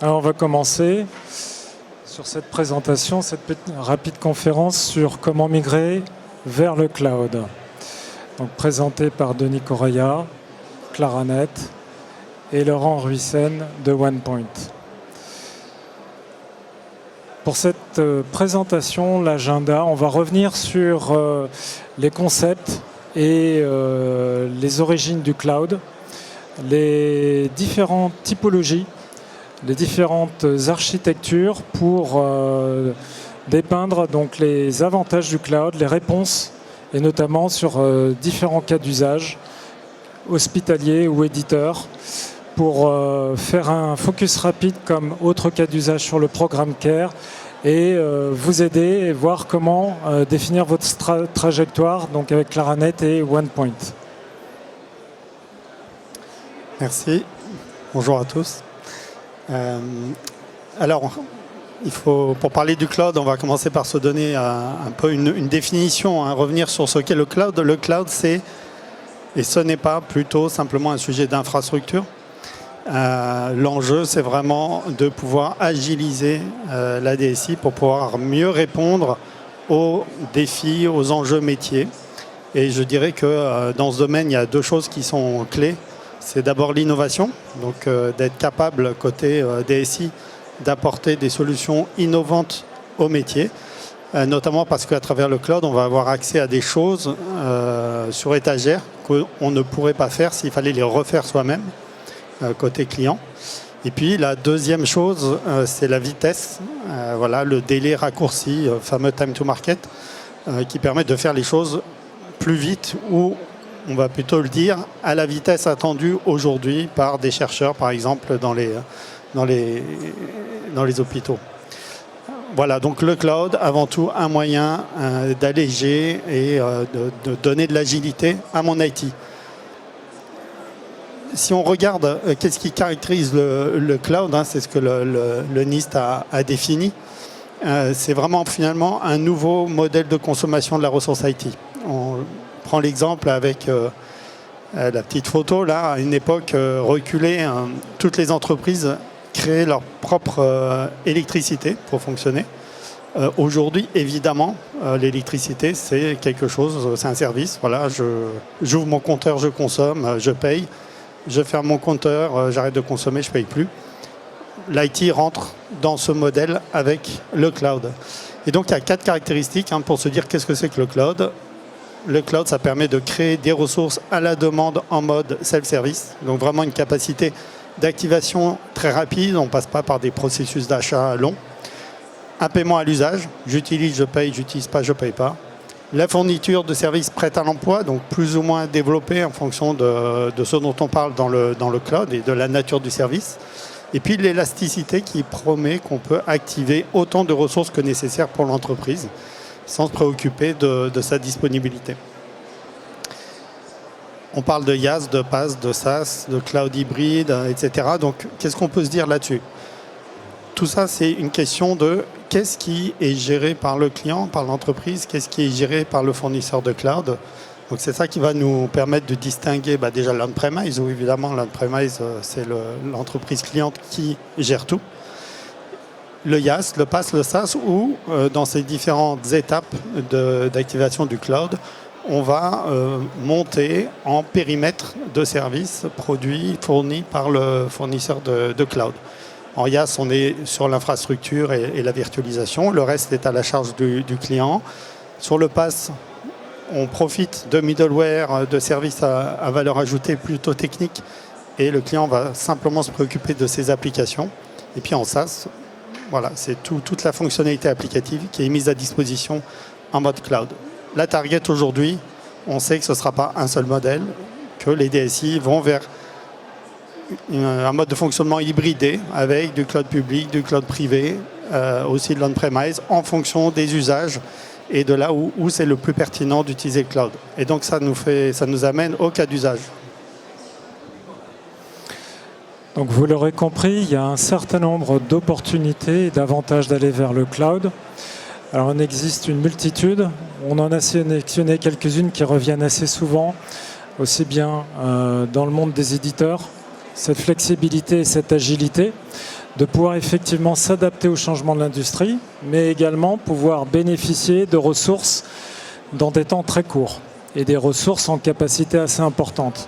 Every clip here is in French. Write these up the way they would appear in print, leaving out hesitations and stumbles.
Alors on va commencer sur cette présentation, cette rapide conférence sur comment migrer vers le cloud. Donc présentée par Denis Correia, Claranet et Laurent Ruissen de OnePoint. Pour cette présentation, l'agenda, on va revenir sur les concepts et les origines du cloud, les différentes typologies, les différentes architectures pour dépeindre donc les avantages du cloud, les réponses, et notamment sur différents cas d'usage, hospitaliers ou éditeurs, pour faire un focus rapide comme autre cas d'usage sur le programme CARE et vous aider et voir comment définir votre trajectoire donc avec Claranet et OnePoint. Merci. Bonjour à tous. Alors, pour parler du cloud, on va commencer par se donner un peu une définition, revenir sur ce qu'est le cloud. Le cloud, c'est, et ce n'est pas plutôt simplement un sujet d'infrastructure. L'enjeu, c'est vraiment de pouvoir agiliser la DSI pour pouvoir mieux répondre aux défis, aux enjeux métiers. Et je dirais que dans ce domaine, il y a deux choses qui sont clés. C'est d'abord l'innovation, donc d'être capable, côté DSI, d'apporter des solutions innovantes aux métiers, notamment parce qu'à travers le cloud, on va avoir accès à des choses sur étagère qu'on ne pourrait pas faire s'il fallait les refaire soi-même, côté client. Et puis la deuxième chose, c'est la vitesse, voilà, le délai raccourci, fameux time to market, qui permet de faire les choses plus vite ou, on va plutôt le dire, à la vitesse attendue aujourd'hui par des chercheurs, par exemple, dans les hôpitaux. Voilà, donc le cloud, avant tout, un moyen d'alléger et de donner de l'agilité à mon IT. Si on regarde qu'est-ce qui caractérise le cloud, c'est ce que le NIST a défini, c'est vraiment finalement un nouveau modèle de consommation de la ressource IT. On prend l'exemple avec la petite photo, là, à une époque reculée, toutes les entreprises créaient leur propre électricité pour fonctionner. Aujourd'hui, évidemment, l'électricité, c'est quelque chose, c'est un service. Voilà, j'ouvre mon compteur, je consomme, je paye. Je ferme mon compteur, j'arrête de consommer, je ne paye plus. L'IT rentre dans ce modèle avec le cloud. Et donc, il y a 4 caractéristiques pour se dire qu'est-ce que c'est que le cloud. Le cloud, ça permet de créer des ressources à la demande en mode self-service. Donc, vraiment une capacité d'activation très rapide. On ne passe pas par des processus d'achat longs. Un paiement à l'usage. J'utilise, je paye, j'utilise pas, je ne paye pas. La fourniture de services prêts à l'emploi, donc plus ou moins développés en fonction de ce dont on parle dans le cloud et de la nature du service. Et puis l'élasticité qui promet qu'on peut activer autant de ressources que nécessaire pour l'entreprise sans se préoccuper de sa disponibilité. On parle de IaaS, de PaaS, de SaaS, de cloud hybride, etc. Donc qu'est-ce qu'on peut se dire là-dessus ? Tout ça, c'est une question de qu'est-ce qui est géré par le client, par l'entreprise, qu'est-ce qui est géré par le fournisseur de cloud. Donc c'est ça qui va nous permettre de distinguer déjà l'on-premise, où évidemment l'on-premise, c'est l'entreprise cliente qui gère tout. Le IaaS, le PaaS, le SaaS, où dans ces différentes étapes d'activation du cloud, on va monter en périmètre de services produits fournis par le fournisseur de cloud. En IaaS, on est sur l'infrastructure et la virtualisation. Le reste est à la charge du client. Sur le PaaS, on profite de middleware, de services à valeur ajoutée plutôt technique. Et le client va simplement se préoccuper de ses applications. Et puis en SaaS, voilà, c'est toute la fonctionnalité applicative qui est mise à disposition en mode cloud. La target aujourd'hui, on sait que ce ne sera pas un seul modèle, que les DSI vont vers un mode de fonctionnement hybridé avec du cloud public, du cloud privé, aussi de l'on-premise en fonction des usages et de là où c'est le plus pertinent d'utiliser le cloud. Et donc ça nous amène au cas d'usage. Donc vous l'aurez compris, il y a un certain nombre d'opportunités et d'avantages d'aller vers le cloud. Alors il existe une multitude, on en a sélectionné quelques-unes qui reviennent assez souvent, aussi bien dans le monde des éditeurs, cette flexibilité et cette agilité. de pouvoir effectivement s'adapter au changement de l'industrie, mais également pouvoir bénéficier de ressources dans des temps très courts et des ressources en capacité assez importante.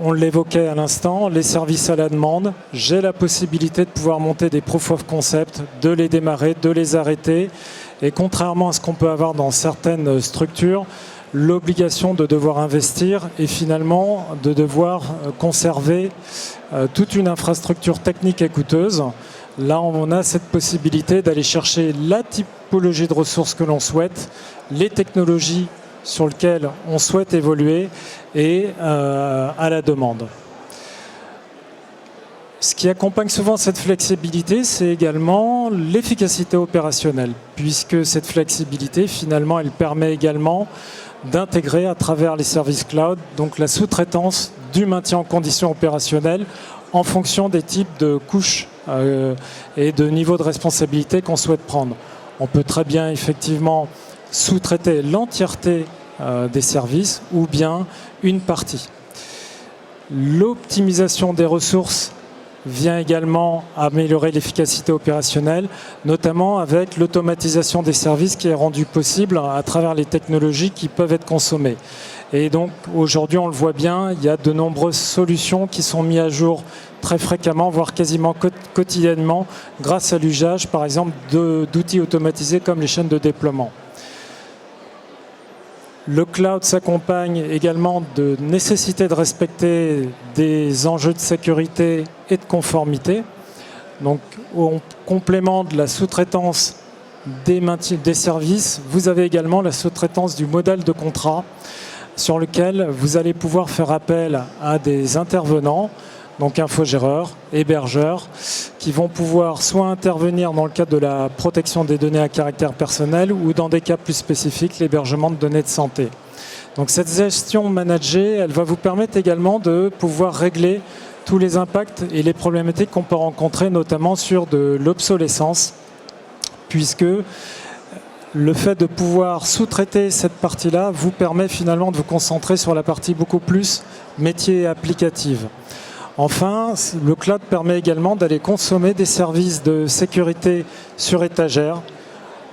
On l'évoquait à l'instant, les services à la demande. J'ai la possibilité de pouvoir monter des proof of concept, de les démarrer, de les arrêter. Et contrairement à ce qu'on peut avoir dans certaines structures, l'obligation de devoir investir et finalement de devoir conserver toute une infrastructure technique et coûteuse. Là, on a cette possibilité d'aller chercher la typologie de ressources que l'on souhaite, les technologies sur lesquelles on souhaite évoluer et à la demande. Ce qui accompagne souvent cette flexibilité, c'est également l'efficacité opérationnelle, puisque cette flexibilité, finalement, elle permet également d'intégrer à travers les services cloud, donc la sous-traitance du maintien en condition opérationnelle en fonction des types de couches et de niveaux de responsabilité qu'on souhaite prendre. On peut très bien effectivement sous-traiter l'entièreté des services ou bien une partie. L'optimisation des ressources vient également améliorer l'efficacité opérationnelle, notamment avec l'automatisation des services qui est rendue possible à travers les technologies qui peuvent être consommées. Et donc aujourd'hui, on le voit bien, il y a de nombreuses solutions qui sont mises à jour très fréquemment, voire quasiment quotidiennement, grâce à l'usage, par exemple, d'outils automatisés comme les chaînes de déploiement. Le cloud s'accompagne également de nécessité de respecter des enjeux de sécurité et de conformité. Donc, en complément de la sous-traitance des services, vous avez également la sous-traitance du modèle de contrat sur lequel vous allez pouvoir faire appel à des intervenants, donc infogéreurs, hébergeurs, qui vont pouvoir soit intervenir dans le cadre de la protection des données à caractère personnel ou dans des cas plus spécifiques, l'hébergement de données de santé. Donc cette gestion managée, elle va vous permettre également de pouvoir régler tous les impacts et les problématiques qu'on peut rencontrer, notamment sur de l'obsolescence, puisque le fait de pouvoir sous-traiter cette partie-là vous permet finalement de vous concentrer sur la partie beaucoup plus métier et applicative. Enfin, le cloud permet également d'aller consommer des services de sécurité sur étagère.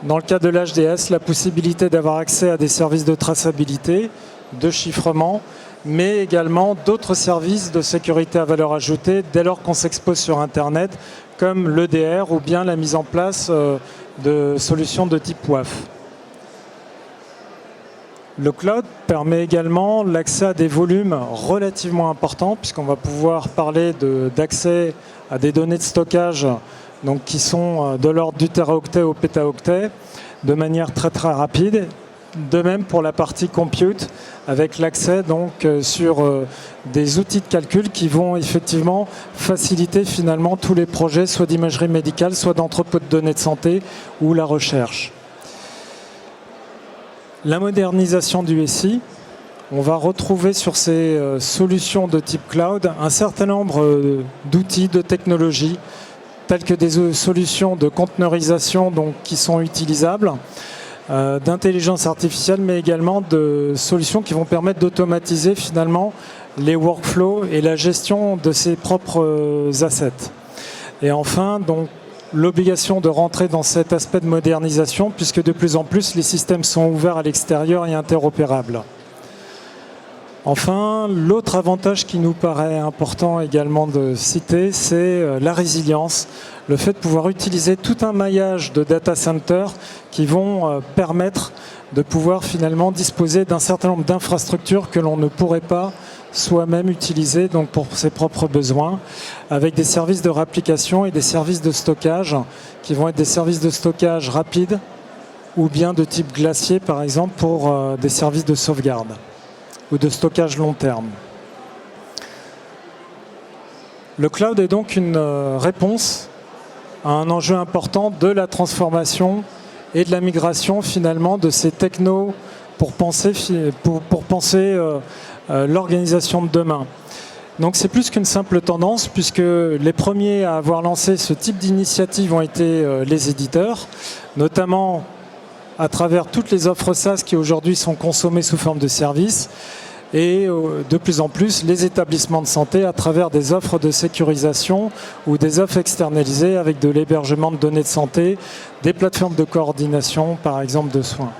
Dans le cas de l'HDS, la possibilité d'avoir accès à des services de traçabilité, de chiffrement, mais également d'autres services de sécurité à valeur ajoutée dès lors qu'on s'expose sur Internet, comme l'EDR ou bien la mise en place de solutions de type WAF. Le cloud permet également l'accès à des volumes relativement importants, puisqu'on va pouvoir parler d'accès à des données de stockage donc, qui sont de l'ordre du téraoctet au pétaoctet, de manière très très rapide. De même pour la partie compute, avec l'accès donc sur des outils de calcul qui vont effectivement faciliter finalement tous les projets, soit d'imagerie médicale, soit d'entrepôt de données de santé ou la recherche. La modernisation du SI, on va retrouver sur ces solutions de type cloud un certain nombre d'outils, de technologies, telles que des solutions de conteneurisation donc, qui sont utilisables, d'intelligence artificielle, mais également de solutions qui vont permettre d'automatiser finalement les workflows et la gestion de ses propres assets. Et enfin, donc, l'obligation de rentrer dans cet aspect de modernisation, puisque de plus en plus, les systèmes sont ouverts à l'extérieur et interopérables. Enfin, l'autre avantage qui nous paraît important également de citer, c'est la résilience, le fait de pouvoir utiliser tout un maillage de data centers qui vont permettre de pouvoir finalement disposer d'un certain nombre d'infrastructures que l'on ne pourrait pas soi-même utiliser donc pour ses propres besoins, avec des services de réplication et des services de stockage qui vont être des services de stockage rapides ou bien de type glacier par exemple pour des services de sauvegarde ou de stockage long terme. Le cloud est donc une réponse à un enjeu important de la transformation et de la migration finalement de ces technos pour penser l'organisation de demain. Donc c'est plus qu'une simple tendance puisque les premiers à avoir lancé ce type d'initiative ont été les éditeurs, notamment à travers toutes les offres SaaS qui aujourd'hui sont consommées sous forme de services, et de plus en plus les établissements de santé à travers des offres de sécurisation ou des offres externalisées avec de l'hébergement de données de santé, des plateformes de coordination par exemple de soins.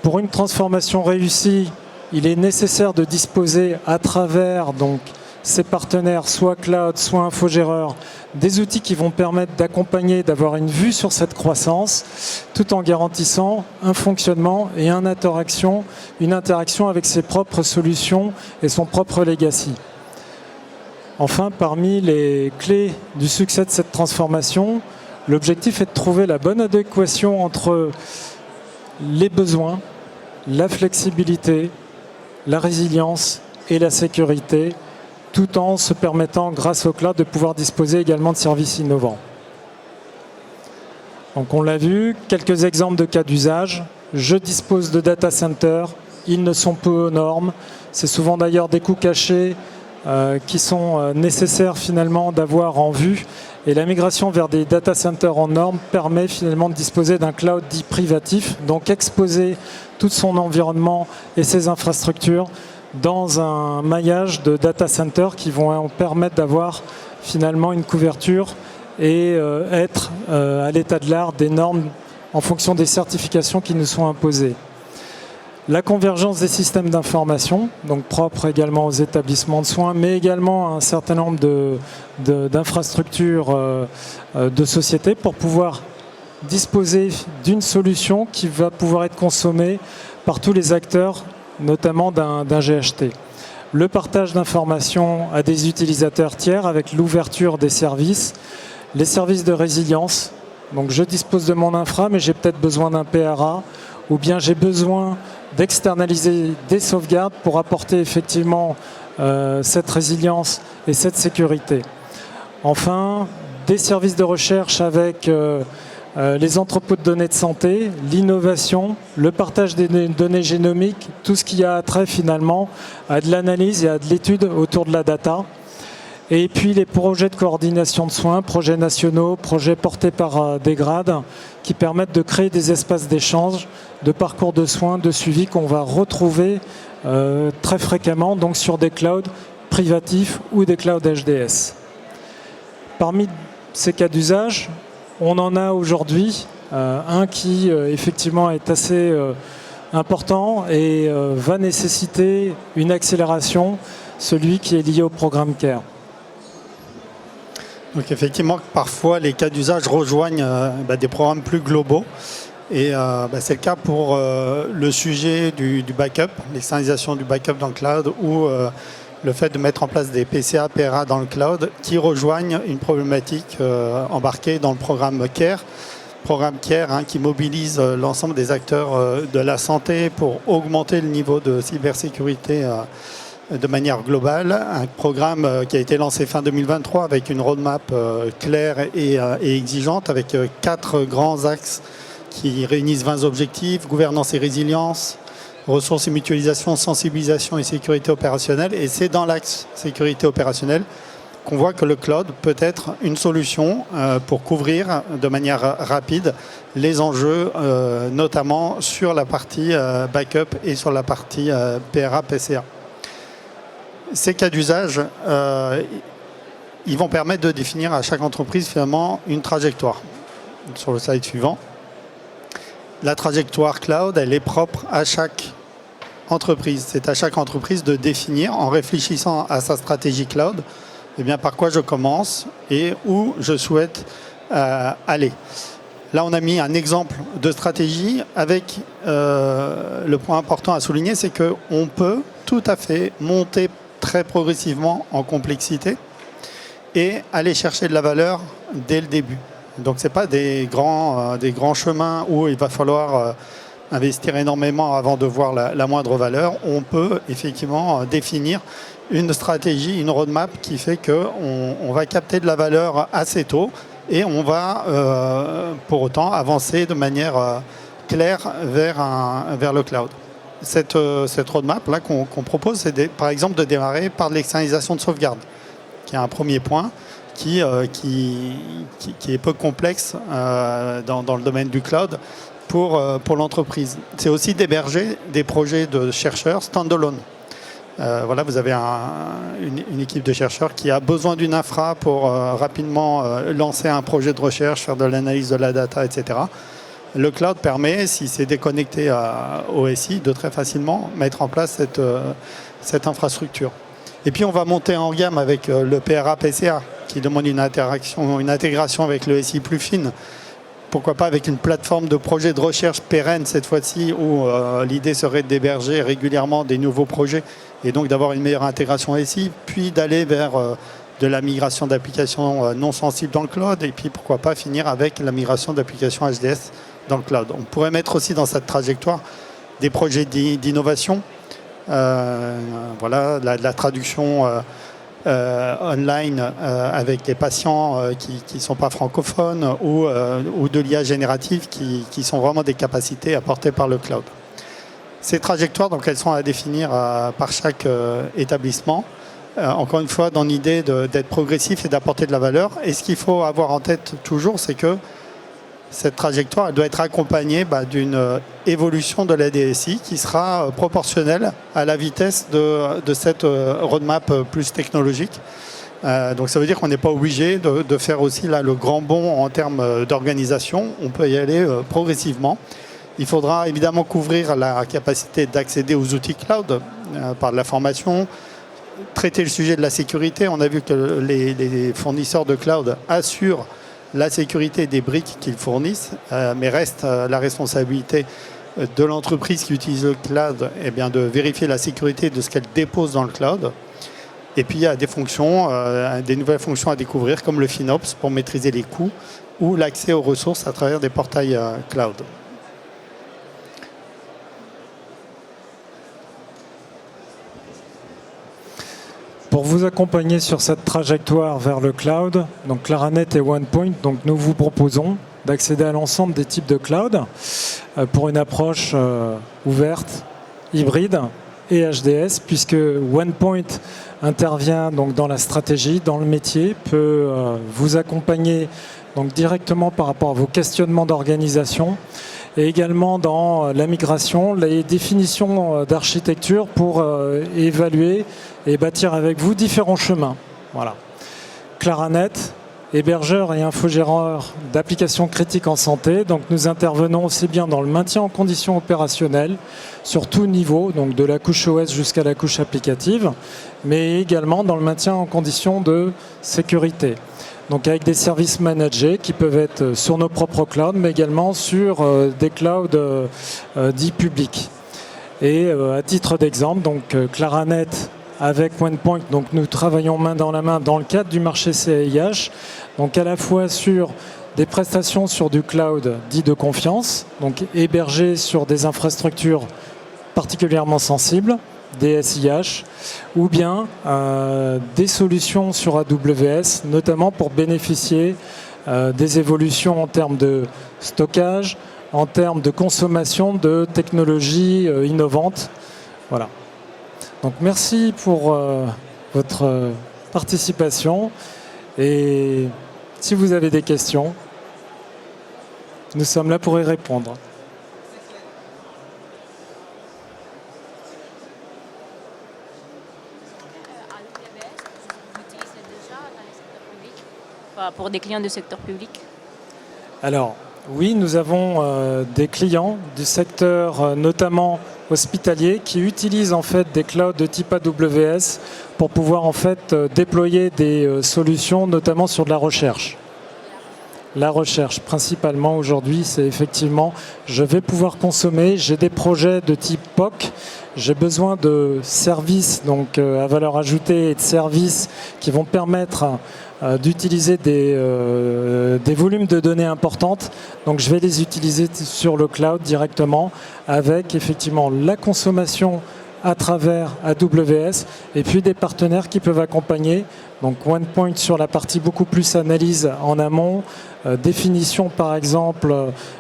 Pour une transformation réussie, il est nécessaire de disposer à travers donc, ces partenaires, soit cloud, soit infogéreurs, des outils qui vont permettre d'accompagner, d'avoir une vue sur cette croissance, tout en garantissant un fonctionnement et une interaction avec ses propres solutions et son propre legacy. Enfin, parmi les clés du succès de cette transformation, l'objectif est de trouver la bonne adéquation entre les besoins, la flexibilité, la résilience et la sécurité, tout en se permettant, grâce au cloud, de pouvoir disposer également de services innovants. Donc on l'a vu, quelques exemples de cas d'usage. Je dispose de data centers, ils ne sont peu aux normes. C'est souvent d'ailleurs des coûts cachés qui sont nécessaires finalement d'avoir en vue. Et la migration vers des data centers en normes permet finalement de disposer d'un cloud dit privatif, donc exposer tout son environnement et ses infrastructures dans un maillage de data centers qui vont permettre d'avoir finalement une couverture et être à l'état de l'art des normes en fonction des certifications qui nous sont imposées. La convergence des systèmes d'information, donc propre également aux établissements de soins, mais également à un certain nombre d'infrastructures de société pour pouvoir disposer d'une solution qui va pouvoir être consommée par tous les acteurs, notamment d'un GHT. Le partage d'informations à des utilisateurs tiers avec l'ouverture des services, les services de résilience. Donc je dispose de mon infra, mais j'ai peut-être besoin d'un PRA, ou bien j'ai besoin d'externaliser des sauvegardes pour apporter effectivement cette résilience et cette sécurité. Enfin, des services de recherche avec les entrepôts de données de santé, l'innovation, le partage des données génomiques, tout ce qui a trait finalement à de l'analyse et à de l'étude autour de la data. Et puis les projets de coordination de soins, projets nationaux, projets portés par des grades qui permettent de créer des espaces d'échange, de parcours de soins, de suivi qu'on va retrouver très fréquemment donc sur des clouds privatifs ou des clouds HDS. Parmi ces cas d'usage, on en a aujourd'hui un qui effectivement est assez important et va nécessiter une accélération, celui qui est lié au programme CARE. Donc effectivement, parfois les cas d'usage rejoignent des programmes plus globaux. Et c'est le cas pour le sujet du backup, l'externalisation du backup dans le cloud ou le fait de mettre en place des PCA, PRA dans le cloud qui rejoignent une problématique embarquée dans le programme CARE. Programme CARE qui mobilise l'ensemble des acteurs de la santé pour augmenter le niveau de cybersécurité de manière globale. Un programme qui a été lancé fin 2023 avec une roadmap claire et exigeante avec 4 grands axes qui réunissent 20 objectifs: gouvernance et résilience, ressources et mutualisation, sensibilisation et sécurité opérationnelle. Et c'est dans l'axe sécurité opérationnelle qu'on voit que le cloud peut être une solution pour couvrir de manière rapide les enjeux, notamment sur la partie backup et sur la partie PRA-PCA. Ces cas d'usage, ils vont permettre de définir à chaque entreprise finalement une trajectoire. Sur le slide suivant, la trajectoire cloud, elle est propre à chaque entreprise. C'est à chaque entreprise de définir, en réfléchissant à sa stratégie cloud, eh bien, par quoi je commence et où je souhaite aller. Là, on a mis un exemple de stratégie avec le point important à souligner, c'est qu'on peut tout à fait monter très progressivement en complexité et aller chercher de la valeur dès le début. Donc, ce n'est pas des grands chemins où il va falloir investir énormément avant de voir la moindre valeur. On peut effectivement définir une stratégie, une roadmap qui fait qu'on va capter de la valeur assez tôt et on va pour autant avancer de manière claire vers le cloud. Cette roadmap là qu'on propose, c'est par exemple de démarrer par l'externalisation de sauvegarde, qui est un premier point qui est peu complexe dans le domaine du cloud pour l'entreprise. C'est aussi d'héberger des projets de chercheurs standalone. Voilà, vous avez une équipe de chercheurs qui a besoin d'une infra pour rapidement lancer un projet de recherche, faire de l'analyse de la data, etc. Le cloud permet, si c'est déconnecté au SI, de très facilement mettre en place cette infrastructure. Et puis on va monter en gamme avec le PRA-PCA qui demande une intégration avec le SI plus fine. Pourquoi pas avec une plateforme de projet de recherche pérenne cette fois-ci où l'idée serait d'héberger régulièrement des nouveaux projets et donc d'avoir une meilleure intégration SI, puis d'aller vers de la migration d'applications non sensibles dans le cloud et puis pourquoi pas finir avec la migration d'applications HDS dans le cloud. On pourrait mettre aussi dans cette trajectoire des projets d'innovation, voilà, la traduction online avec des patients qui ne sont pas francophones ou de l'IA générative qui sont vraiment des capacités apportées par le cloud. Ces trajectoires, donc, elles sont à définir par chaque établissement. Encore une fois, dans l'idée d'être progressif et d'apporter de la valeur. Et ce qu'il faut avoir en tête toujours, c'est que cette trajectoire elle doit être accompagnée d'une évolution de la DSI qui sera proportionnelle à la vitesse de cette roadmap plus technologique. Donc ça veut dire qu'on n'est pas obligé de faire aussi là, le grand bond en termes d'organisation. On peut y aller progressivement. Il faudra évidemment couvrir la capacité d'accéder aux outils cloud par de la formation, traiter le sujet de la sécurité. On a vu que les fournisseurs de cloud assurent la sécurité des briques qu'ils fournissent, mais reste la responsabilité de l'entreprise qui utilise le cloud de vérifier la sécurité de ce qu'elle dépose dans le cloud. Et puis il y a des fonctions, des nouvelles fonctions à découvrir comme le FinOps pour maîtriser les coûts ou l'accès aux ressources à travers des portails cloud. Pour vous accompagner sur cette trajectoire vers le cloud, donc Claranet et OnePoint, donc nous vous proposons d'accéder à l'ensemble des types de cloud pour une approche ouverte, hybride et HDS, puisque OnePoint intervient donc dans la stratégie, dans le métier, peut vous accompagner donc directement par rapport à vos questionnements d'organisation et également dans la migration, les définitions d'architecture pour évaluer et bâtir avec vous différents chemins. Voilà. Claranet, hébergeur et infogéreur d'applications critiques en santé. Donc nous intervenons aussi bien dans le maintien en conditions opérationnelles, sur tout niveau, donc de la couche OS jusqu'à la couche applicative, mais également dans le maintien en conditions de sécurité. Donc avec des services managés qui peuvent être sur nos propres clouds, mais également sur des clouds dits publics. Et à titre d'exemple, donc Claranet avec OnePoint, donc nous travaillons main dans la main dans le cadre du marché CAIH, donc à la fois sur des prestations sur du cloud dit de confiance, donc hébergé sur des infrastructures particulièrement sensibles, des SIH, ou bien des solutions sur AWS, notamment pour bénéficier des évolutions en termes de stockage, en termes de consommation de technologies innovantes. Voilà. Donc merci pour votre participation et si vous avez des questions, nous sommes là pour y répondre. Pour des clients du secteur public? Alors, oui, nous avons des clients du secteur notamment hospitalier qui utilisent en fait des clouds de type AWS pour pouvoir en fait déployer des solutions notamment sur de la recherche. La recherche, principalement aujourd'hui, c'est effectivement, je vais pouvoir consommer, j'ai des projets de type POC, j'ai besoin de services donc à valeur ajoutée et de services qui vont permettre d'utiliser des volumes de données importantes. Donc je vais les utiliser sur le cloud directement avec effectivement la consommation à travers AWS et puis des partenaires qui peuvent accompagner. Donc OnePoint sur la partie beaucoup plus analyse en amont, définition par exemple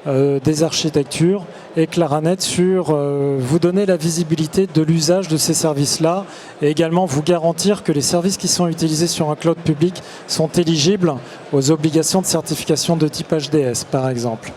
des architectures et Claranet sur vous donner la visibilité de l'usage de ces services-là et également vous garantir que les services qui sont utilisés sur un cloud public sont éligibles aux obligations de certification de type HDS par exemple.